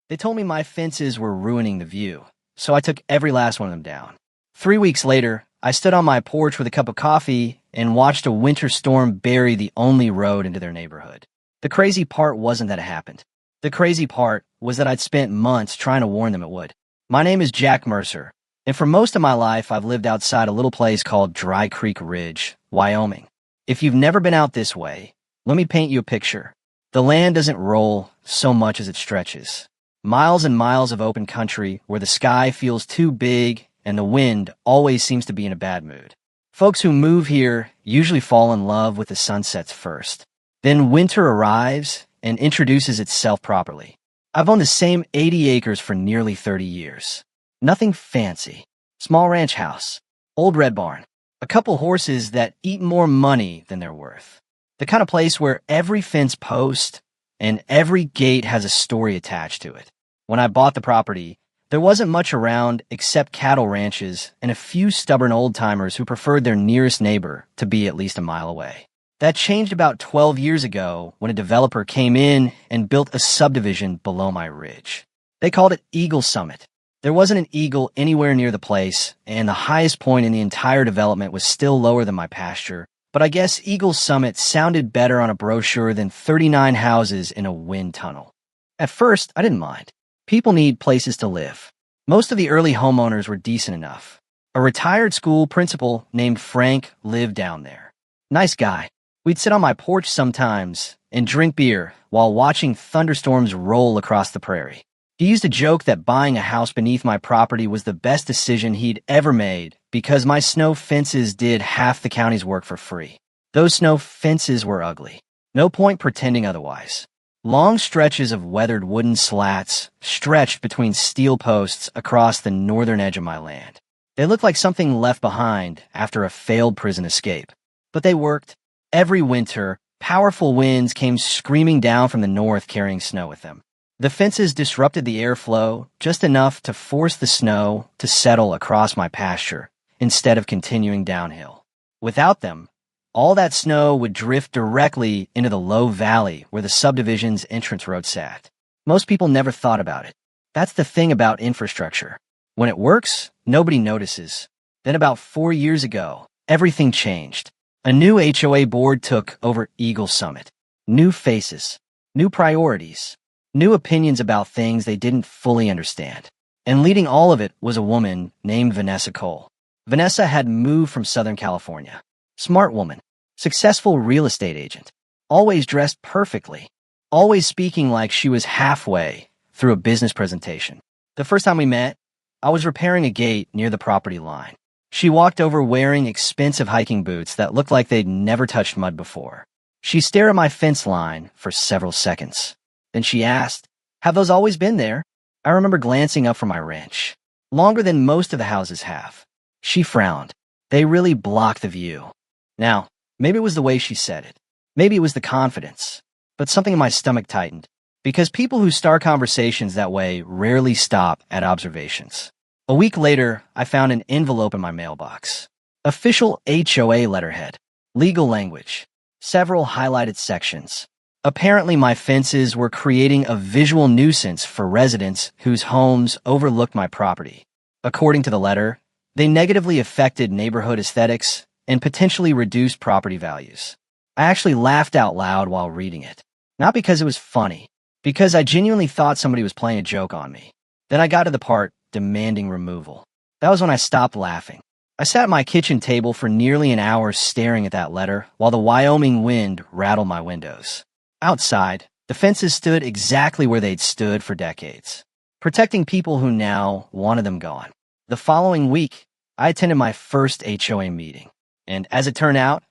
They told me my fences were ruining the view, so I took every last one of them down. 3 weeks later, I stood on my porch with a cup of coffee and watched a winter storm bury the only road into their neighborhood. The crazy part wasn't that it happened. The crazy part was that I'd spent months trying to warn them it would. My name is Jack Mercer, and for most of my life, I've lived outside a little place called Dry Creek Ridge, Wyoming. If you've never been out this way, let me paint you a picture. The land doesn't roll so much as it stretches. Miles and miles of open country where the sky feels too big and the wind always seems to be in a bad mood. Folks who move here usually fall in love with the sunsets first. Then winter arrives and introduces itself properly. I've owned the same 80 acres for nearly 30 years. Nothing fancy. Small ranch house, old red barn, a couple horses that eat more money than they're worth. The kind of place where every fence post and every gate has a story attached to it. When I bought the property, there wasn't much around except cattle ranches and a few stubborn old-timers who preferred their nearest neighbor to be at least a mile away. That changed about 12 years ago when a developer came in and built a subdivision below my ridge. They called it Eagle Summit. There wasn't an eagle anywhere near the place, and the highest point in the entire development was still lower than my pasture, but I guess Eagle Summit sounded better on a brochure than 39 houses in a wind tunnel. At first, I didn't mind. People need places to live. Most of the early homeowners were decent enough. A retired school principal named Frank lived down there. Nice guy. We'd sit on my porch sometimes and drink beer while watching thunderstorms roll across the prairie. He used to joke that buying a house beneath my property was the best decision he'd ever made because my snow fences did half the county's work for free. Those snow fences were ugly. No point pretending otherwise. Long stretches of weathered wooden slats stretched between steel posts across the northern edge of my land. They looked like something left behind after a failed prison escape. But they worked. Every winter, powerful winds came screaming down from the north carrying snow with them. The fences disrupted the airflow just enough to force the snow to settle across my pasture instead of continuing downhill. Without them, all that snow would drift directly into the low valley where the subdivision's entrance road sat. Most people never thought about it. That's the thing about infrastructure. When it works, nobody notices. Then about 4 years ago, everything changed. A new HOA board took over Eagle Summit. New faces, new priorities, new opinions about things they didn't fully understand. And leading all of it was a woman named Vanessa Cole. Vanessa had moved from Southern California. Smart woman, successful real estate agent, always dressed perfectly, always speaking like she was halfway through a business presentation. The first time we met, I was repairing a gate near the property line. She walked over wearing expensive hiking boots that looked like they'd never touched mud before. She stared at my fence line for several seconds. Then she asked, "Have those always been there?" I remember glancing up from my wrench. Longer than most of the houses have. She frowned. They really block the view. Now, maybe it was the way she said it. Maybe it was the confidence. But something in my stomach tightened. Because people who start conversations that way rarely stop at observations. A week later, I found an envelope in my mailbox. Official HOA letterhead. Legal language. Several highlighted sections. Apparently, my fences were creating a visual nuisance for residents whose homes overlooked my property. According to the letter, they negatively affected neighborhood aesthetics and potentially reduced property values. I actually laughed out loud while reading it. Not because it was funny, because I genuinely thought somebody was playing a joke on me. Then I got to the part demanding removal. That was when I stopped laughing. I sat at my kitchen table for nearly an hour staring at that letter while the Wyoming wind rattled my windows. Outside, the fences stood exactly where they'd stood for decades, protecting people who now wanted them gone. The following week, I attended my first HOA meeting, and as it turned out,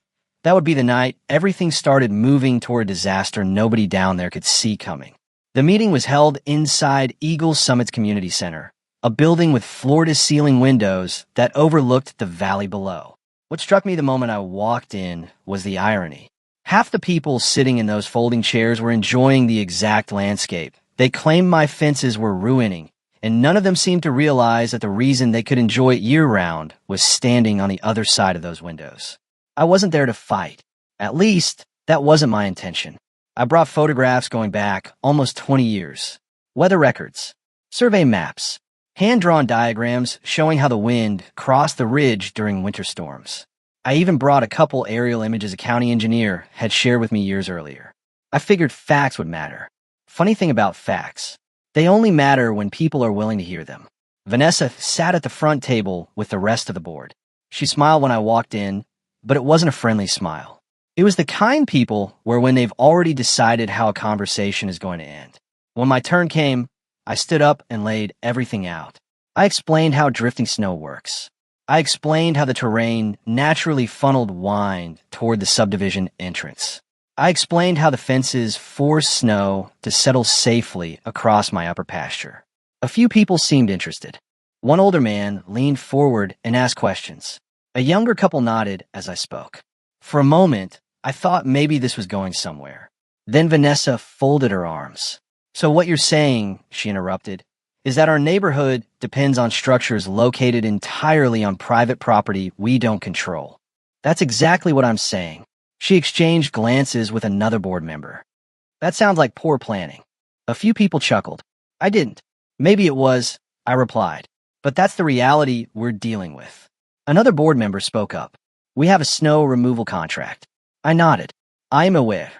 that would be the night everything started moving toward a disaster nobody down there could see coming. The meeting was held inside Eagle Summit's Community Center, a building with floor-to-ceiling windows that overlooked the valley below. What struck me the moment I walked in was the irony. Half the people sitting in those folding chairs were enjoying the exact landscape. They claimed my fences were ruining, and none of them seemed to realize that the reason they could enjoy it year-round was standing on the other side of those windows. I wasn't there to fight. At least, that wasn't my intention. I brought photographs going back almost 20 years. weather records, survey maps, hand-drawn diagrams showing how the wind crossed the ridge during winter storms. I even brought a couple aerial images a county engineer had shared with me years earlier. I figured facts would matter. Funny thing about facts, they only matter when people are willing to hear them. Vanessa sat at the front table with the rest of the board. She smiled when I walked in, but it wasn't a friendly smile. It was the kind people where when they've already decided how a conversation is going to end. When my turn came, I stood up and laid everything out. I explained how drifting snow works. I explained how the terrain naturally funneled wind toward the subdivision entrance. I explained how the fences force snow to settle safely across my upper pasture. A few people seemed interested. One older man leaned forward and asked questions. A younger couple nodded as I spoke. For a moment, I thought maybe this was going somewhere. Then Vanessa folded her arms. So what you're saying, she interrupted, is that our neighborhood depends on structures located entirely on private property we don't control. That's exactly what I'm saying. She exchanged glances with another board member. That sounds like poor planning. A few people chuckled. I didn't. Maybe it was, I replied. But that's the reality we're dealing with. Another board member spoke up. We have a snow removal contract. I nodded. I am aware.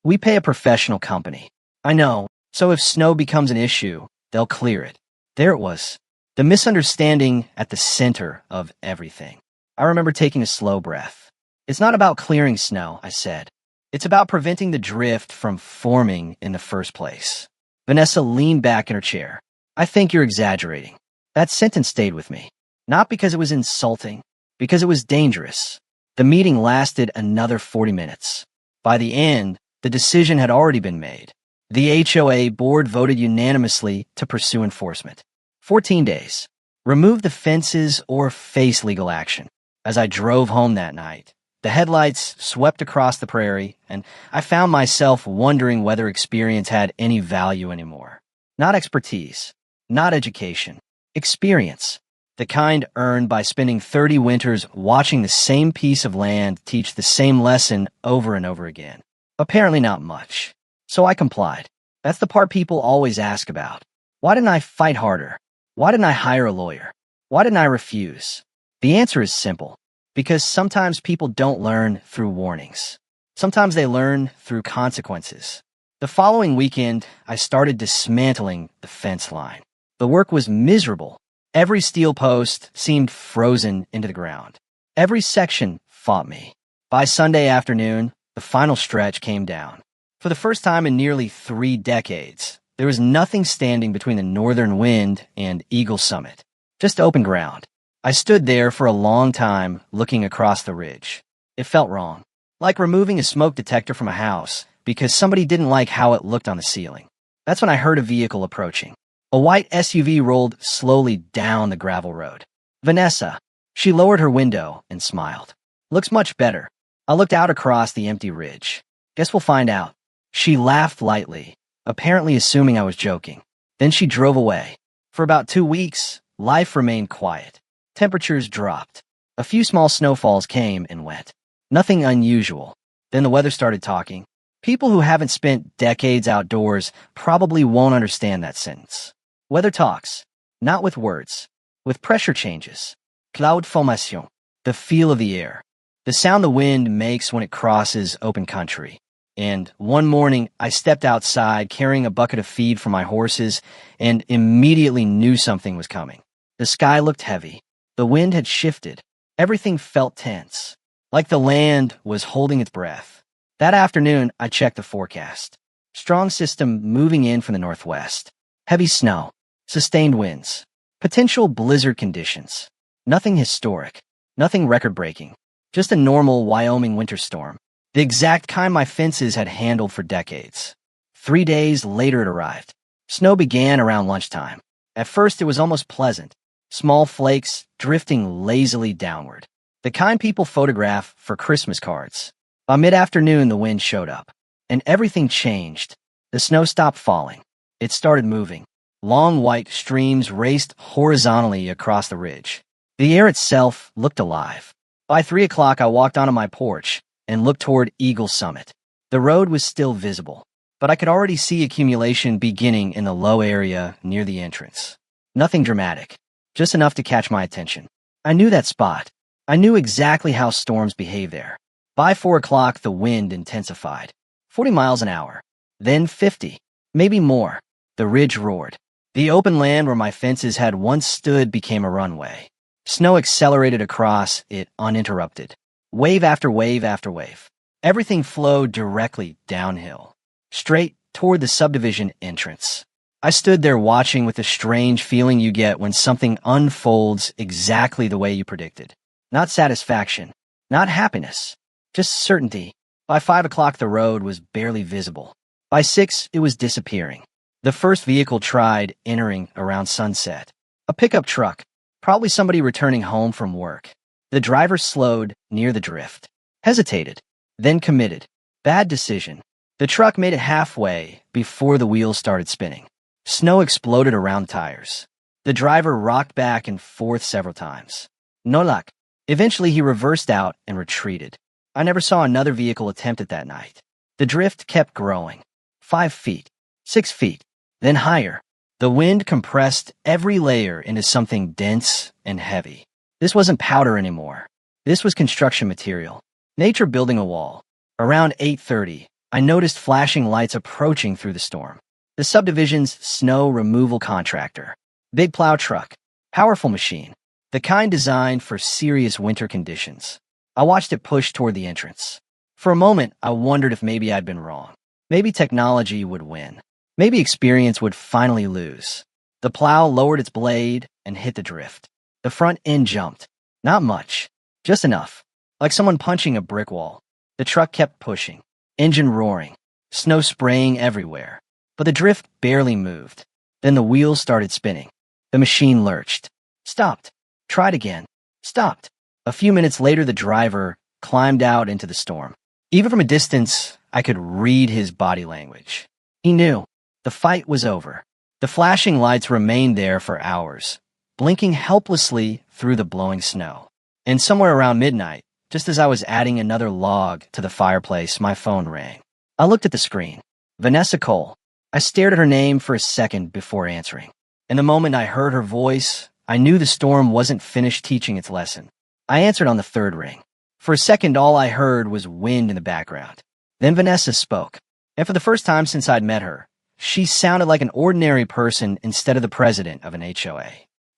We pay a professional company. I know. So if snow becomes an issue, they'll clear it. There it was. The misunderstanding at the center of everything. I remember taking a slow breath. It's not about clearing snow, I said. It's about preventing the drift from forming in the first place. Vanessa leaned back in her chair. I think you're exaggerating. That sentence stayed with me. Not because it was insulting, because it was dangerous. The meeting lasted another 40 minutes. By the end, the decision had already been made. The HOA board voted unanimously to pursue enforcement. 14 days. Remove the fences or face legal action. As I drove home that night, the headlights swept across the prairie, and I found myself wondering whether experience had any value anymore. Not expertise, not education, experience. The kind earned by spending 30 winters watching the same piece of land teach the same lesson over and over again. Apparently not much. So I complied. That's the part people always ask about. Why didn't I fight harder? Why didn't I hire a lawyer? Why didn't I refuse? The answer is simple. Because sometimes people don't learn through warnings. Sometimes they learn through consequences. The following weekend, I started dismantling the fence line. The work was miserable. Every steel post seemed frozen into the ground. Every section fought me. By Sunday afternoon, the final stretch came down. For the first time in nearly 3 decades, there was nothing standing between the northern wind and Eagle Summit. Just open ground. I stood there for a long time looking across the ridge. It felt wrong. Like removing a smoke detector from a house because somebody didn't like how it looked on the ceiling. That's when I heard a vehicle approaching. A white SUV rolled slowly down the gravel road. Vanessa. She lowered her window and smiled. Looks much better. I looked out across the empty ridge. Guess we'll find out. She laughed lightly, apparently assuming I was joking. Then she drove away. For about 2 weeks, life remained quiet. Temperatures dropped. A few small snowfalls came and went. Nothing unusual. Then the weather started talking. People who haven't spent decades outdoors probably won't understand that sentence. Weather talks, not with words, with pressure changes. Cloud formation, the feel of the air, the sound the wind makes when it crosses open country. And one morning, I stepped outside carrying a bucket of feed for my horses and immediately knew something was coming. The sky looked heavy. The wind had shifted. Everything felt tense, like the land was holding its breath. That afternoon, I checked the forecast. Strong system moving in from the northwest. Heavy snow, sustained winds, potential blizzard conditions. Nothing historic, nothing record-breaking, just a normal Wyoming winter storm. The exact kind my fences had handled for decades. 3 days later it arrived. Snow began around lunchtime. At first it was almost pleasant. Small flakes drifting lazily downward. The kind people photograph for Christmas cards. By mid-afternoon the wind showed up. And everything changed. The snow stopped falling. It started moving. Long white streams raced horizontally across the ridge. The air itself looked alive. By 3 o'clock I walked onto my porch and looked toward Eagle Summit. The road was still visible, but I could already see accumulation beginning in the low area near the entrance. Nothing dramatic, just enough to catch my attention. I knew that spot. I knew exactly how storms behave there. By 4 o'clock, the wind intensified. 40 miles an hour. Then 50. Maybe more. The ridge roared. The open land where my fences had once stood became a runway. Snow accelerated across it uninterrupted. Wave after wave after wave. Everything flowed directly downhill, straight toward the subdivision entrance. I stood there watching with the strange feeling you get when something unfolds exactly the way you predicted. Not satisfaction, not happiness, just certainty. By 5 o'clock, the road was barely visible. By 6, it was disappearing. The first vehicle tried entering around sunset. A pickup truck, probably somebody returning home from work. The driver slowed near the drift, hesitated, then committed. Bad decision. The truck made it halfway before the wheels started spinning. Snow exploded around tires. The driver rocked back and forth several times. No luck. Eventually, he reversed out and retreated. I never saw another vehicle attempt it that night. The drift kept growing. 5 feet, 6 feet, then higher. The wind compressed every layer into something dense and heavy. This wasn't powder anymore. This was construction material. Nature building a wall. Around 8:30, I noticed flashing lights approaching through the storm. The subdivision's snow removal contractor. Big plow truck. Powerful machine. The kind designed for serious winter conditions. I watched it push toward the entrance. For a moment, I wondered if maybe I'd been wrong. Maybe technology would win. Maybe experience would finally lose. The plow lowered its blade and hit the drift. The front end jumped. Not much. Just enough. Like someone punching a brick wall. The truck kept pushing. Engine roaring. Snow spraying everywhere. But the drift barely moved. Then the wheels started spinning. The machine lurched. Stopped. Tried again. Stopped. A few minutes later, the driver climbed out into the storm. Even from a distance, I could read his body language. He knew. The fight was over. The flashing lights remained there for hours, blinking helplessly through the blowing snow. And somewhere around midnight, just as I was adding another log to the fireplace, my phone rang. I looked at the screen. Vanessa Cole. I stared at her name for a second before answering. And the moment I heard her voice, I knew the storm wasn't finished teaching its lesson. I answered on the third ring. For a second, all I heard was wind in the background. Then Vanessa spoke. And for the first time since I'd met her, she sounded like an ordinary person instead of the president of an HOA.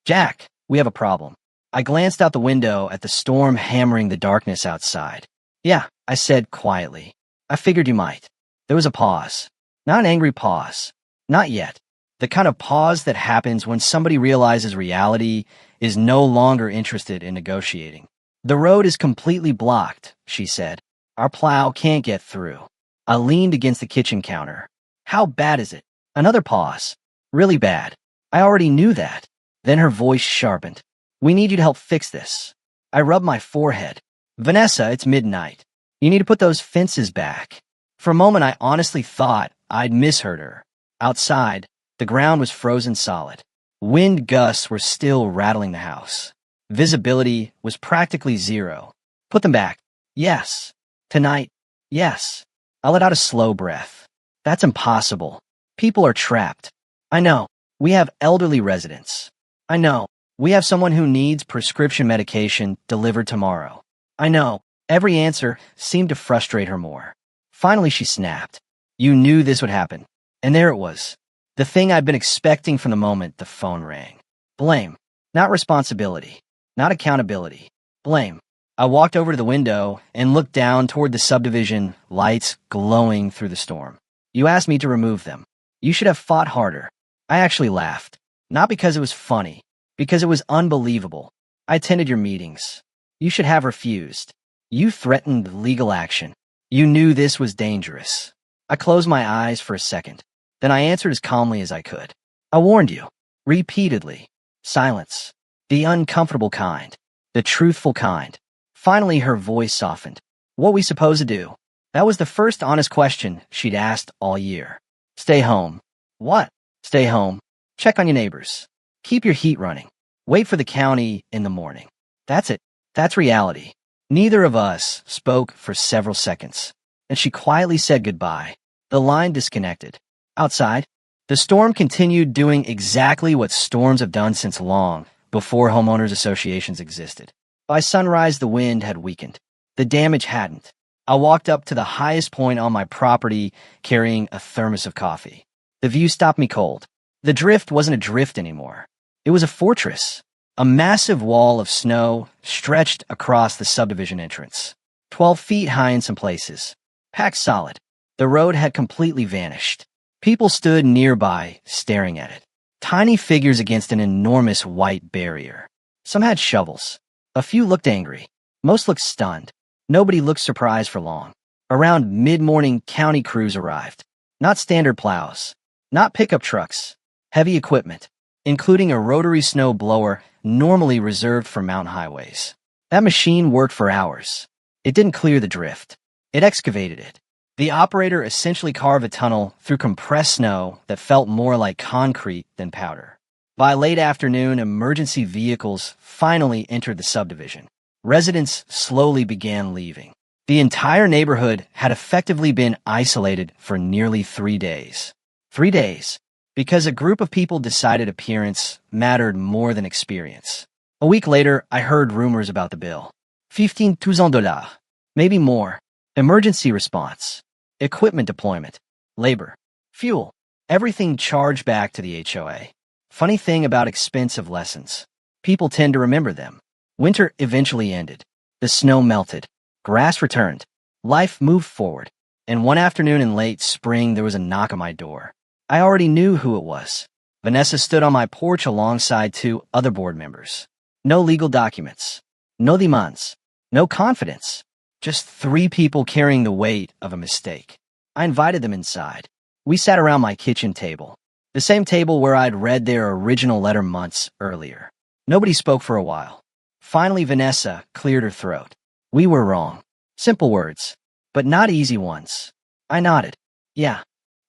Jack, we have a problem. I glanced out the window at the storm hammering the darkness outside. Yeah, I said quietly. I figured you might. There was a pause. Not an angry pause. Not yet. The kind of pause that happens when somebody realizes reality is no longer interested in negotiating. The road is completely blocked, she said. Our plow can't get through. I leaned against the kitchen counter. How bad is it? Another pause. Really bad. I already knew that. Then her voice sharpened. We need you to help fix this. I rubbed my forehead. Vanessa, it's midnight. You need to put those fences back. For a moment, I honestly thought I'd misheard her. Outside, the ground was frozen solid. Wind gusts were still rattling the house. Visibility was practically zero. Put them back. Yes. Tonight. Yes. I let out a slow breath. That's impossible. People are trapped. I know. We have elderly residents. I know. We have someone who needs prescription medication delivered tomorrow. I know. Every answer seemed to frustrate her more. Finally, she snapped. You knew this would happen. And there it was. The thing I'd been expecting from the moment the phone rang. Blame. Not responsibility. Not accountability. Blame. I walked over to the window and looked down toward the subdivision, lights glowing through the storm. You asked me to remove them. You should have fought harder. I actually laughed. Not because it was funny. Because it was unbelievable. I attended your meetings. You should have refused. You threatened legal action. You knew this was dangerous. I closed my eyes for a second. Then I answered as calmly as I could. I warned you. Repeatedly. Silence. The uncomfortable kind. The truthful kind. Finally, her voice softened. What we supposed to do? That was the first honest question she'd asked all year. Stay home. What? Stay home. Check on your neighbors. Keep your heat running. Wait for the county in the morning. That's it. That's reality. Neither of us spoke for several seconds. Then she quietly said goodbye. The line disconnected. Outside, the storm continued doing exactly what storms have done since long before homeowners associations existed. By sunrise, the wind had weakened. The damage hadn't. I walked up to the highest point on my property carrying a thermos of coffee. The view stopped me cold. The drift wasn't a drift anymore. It was a fortress. A massive wall of snow stretched across the subdivision entrance, 12 feet high in some places, packed solid. The road had completely vanished. People stood nearby, staring at it. Tiny figures against an enormous white barrier. Some had shovels. A few looked angry. Most looked stunned. Nobody looked surprised for long. Around mid-morning, county crews arrived. Not standard plows. Not pickup trucks. Heavy equipment, including a rotary snow blower normally reserved for mountain highways. That machine worked for hours. It didn't clear the drift. It excavated it. The operator essentially carved a tunnel through compressed snow that felt more like concrete than powder. By late afternoon, emergency vehicles finally entered the subdivision. Residents slowly began leaving. The entire neighborhood had effectively been isolated for nearly 3 days. 3 days, because a group of people decided appearance mattered more than experience. A week later, I heard rumors about the bill. $15,000, maybe more. Emergency response, equipment deployment, labor, fuel, everything charged back to the HOA. Funny thing about expensive lessons, people tend to remember them. Winter eventually ended. The snow melted. Grass returned. Life moved forward. And one afternoon in late spring, there was a knock on my door. I already knew who it was. Vanessa stood on my porch alongside 2 other board members. No legal documents. No demands. No confidence. Just 3 people carrying the weight of a mistake. I invited them inside. We sat around my kitchen table, the same table where I'd read their original letter months earlier. Nobody spoke for a while. Finally, Vanessa cleared her throat. We were wrong. Simple words, but not easy ones. I nodded. Yeah.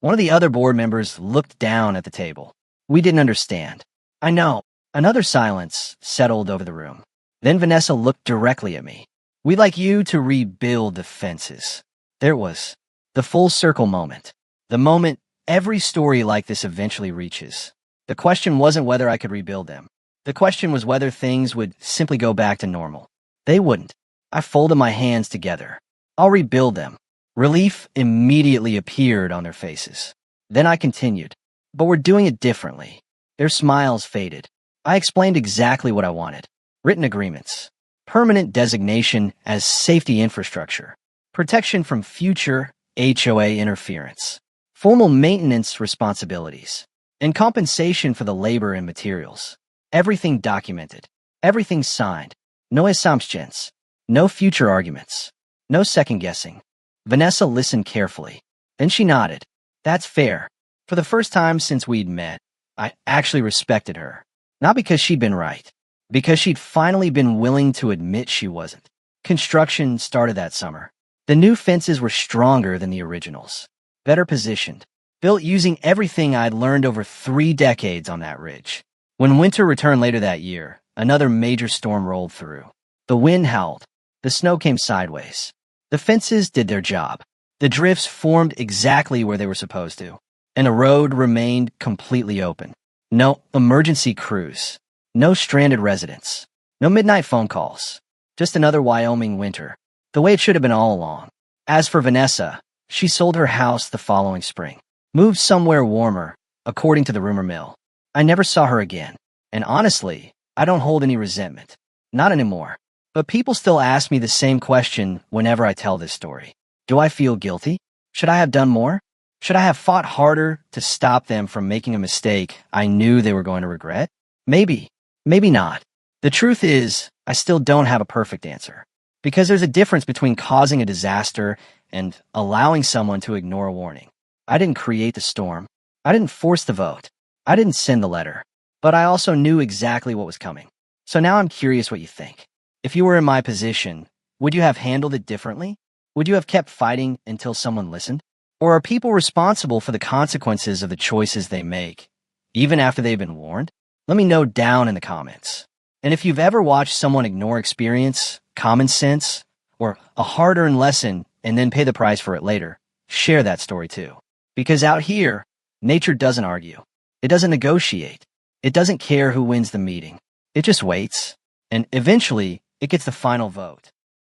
One of the other board members looked down at the table. We didn't understand. I know. Another silence settled over the room. Then Vanessa looked directly at me. We'd like you to rebuild the fences. There it was. The full circle moment. The moment every story like this eventually reaches. The question wasn't whether I could rebuild them. The question was whether things would simply go back to normal. They wouldn't. I folded my hands together. I'll rebuild them. Relief immediately appeared on their faces. Then I continued. But we're doing it differently. Their smiles faded. I explained exactly what I wanted. Written agreements. Permanent designation as safety infrastructure. Protection from future HOA interference. Formal maintenance responsibilities. And compensation for the labor and materials. Everything documented. Everything signed. No assumptions. No future arguments. No second guessing. Vanessa listened carefully. Then she nodded. That's fair. For the first time since we'd met, I actually respected her. Not because she'd been right. Because she'd finally been willing to admit she wasn't. Construction started that summer. The new fences were stronger than the originals. Better positioned. Built using everything I'd learned over 3 decades on that ridge. When winter returned later that year, another major storm rolled through. The wind howled. The snow came sideways. The fences did their job. The drifts formed exactly where they were supposed to. And the road remained completely open. No emergency crews. No stranded residents. No midnight phone calls. Just another Wyoming winter. The way it should have been all along. As for Vanessa, she sold her house the following spring. Moved somewhere warmer, according to the rumor mill. I never saw her again. And honestly, I don't hold any resentment. Not anymore. But people still ask me the same question whenever I tell this story. Do I feel guilty? Should I have done more? Should I have fought harder to stop them from making a mistake I knew they were going to regret? Maybe. Maybe not. The truth is, I still don't have a perfect answer. Because there's a difference between causing a disaster and allowing someone to ignore a warning. I didn't create the storm. I didn't force the vote. I didn't send the letter. But I also knew exactly what was coming. So now I'm curious what you think. If you were in my position, would you have handled it differently? Would you have kept fighting until someone listened? Or are people responsible for the consequences of the choices they make, even after they've been warned? Let me know down in the comments. And if you've ever watched someone ignore experience, common sense, or a hard-earned lesson and then pay the price for it later, share that story too. Because out here, nature doesn't argue. It doesn't negotiate. It doesn't care who wins the meeting. It just waits. And eventually, it gets the final vote.